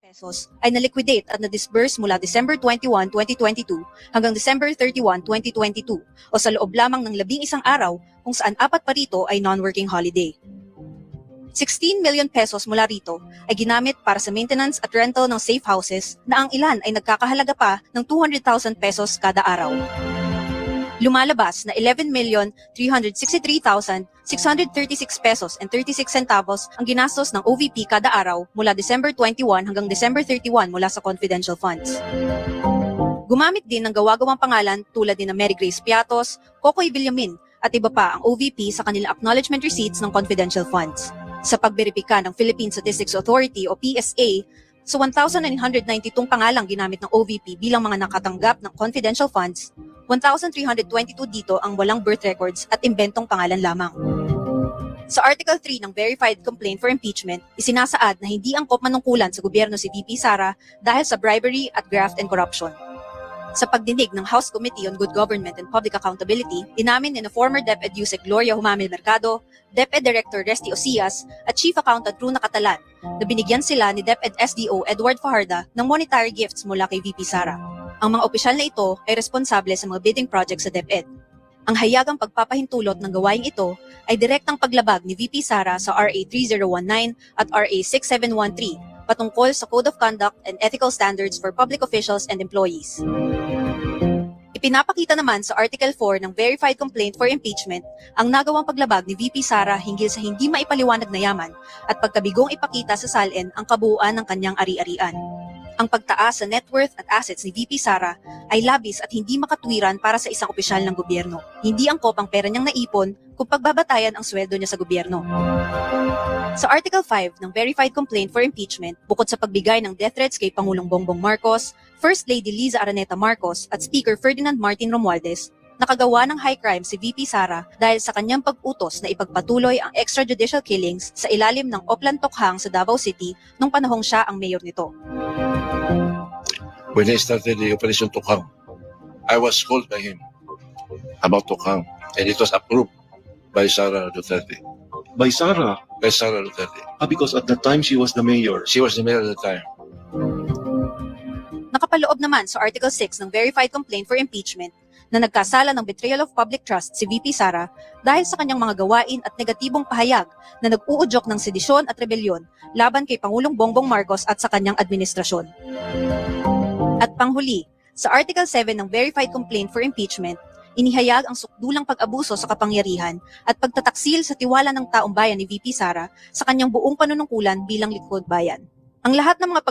pesos ay na-liquidate at na-disburse mula December 21, 2022 hanggang December 31, 2022 o sa loob lamang ng 11 araw kung saan 4 pa rito ay non-working holiday. 16 million pesos mula rito ay ginamit para sa maintenance at rental ng safe houses na ang ilan ay nagkakahalaga pa ng 200,000 pesos kada araw. Lumalabas na 11,363,636 pesos and 36 centavos ang ginastos ng OVP kada araw mula December 21 hanggang December 31 mula sa confidential funds. Gumamit din ng gawa-gawang pangalan tulad ni Mary Grace Piatos, Kokoy Villamin at iba pa ang OVP sa kanilang acknowledgement receipts ng confidential funds. Sa pagberipika ng Philippine Statistics Authority o PSA, sa 1,992 pangalang ginamit ng OVP bilang mga nakatanggap ng confidential funds, 1,322 dito ang walang birth records at imbentong pangalan lamang. Sa Article 3 ng Verified Complaint for Impeachment, isinasaad na hindi angkop manungkulan sa gobyerno si VP Sara dahil sa bribery at graft and corruption. Sa pagdinig ng House Committee on Good Government and Public Accountability, inamin ni former DepEd Yusek Gloria Humamil Mercado, DepEd Director Resty Osias at Chief Accountant Runa Catalan na binigyan sila ni DepEd SDO Edward Fajarda ng monetary gifts mula kay VP Sara. Ang mga opisyal na ito ay responsable sa mga bidding projects sa DepEd. Ang hayagang pagpapahintulot ng gawaing ito ay direktang paglabag ni VP Sara sa RA 3019 at RA 6713 patungkol sa Code of Conduct and Ethical Standards for Public Officials and Employees. Ipinapakita naman sa Article 4 ng Verified Complaint for Impeachment ang nagawang paglabag ni VP Sara hinggil sa hindi maipaliwanag na yaman at pagkabigong ipakita sa SALN ang kabuuan ng kanyang ari-arian. Ang pagtaas sa net worth at assets ni VP Sara ay labis at hindi makatwiran para sa isang opisyal ng gobyerno. Hindi angkop ang pera niyang naipon kung pagbabatayan ang sweldo niya sa gobyerno. Sa Article 5 ng Verified Complaint for Impeachment, bukod sa pagbigay ng death threats kay Pangulong Bongbong Marcos, First Lady Liza Araneta Marcos at Speaker Ferdinand Martin Romualdez, nakagawa ng high crime si VP Sara dahil sa kanyang pag-utos na ipagpatuloy ang extrajudicial killings sa ilalim ng Oplan Tokhang sa Davao City nung panahong siya ang mayor nito. When I started the Operation Tokhang, I was called by him about Tokhang, and it was approved by Sara Duterte. By Sara, By Sara Duterte. because at that time she was the mayor. She was the mayor at the time. Nakapaloob naman sa Article 6 ng Verified Complaint for Impeachment na nagkasala ng betrayal of public trust si VP Sara dahil sa kanyang mga gawain at negatibong pahayag na nag-uudyok ng sedisyon at rebelyon laban kay Pangulong Bongbong Marcos at sa kanyang administrasyon. At panghuli, sa Article 7 ng Verified Complaint for Impeachment, inihayag ang sukdulang pag-abuso sa kapangyarihan at pagtataksil sa tiwala ng taong bayan ni VP Sara sa kanyang buong panunungkulan bilang lingkod bayan. Ang lahat ng mga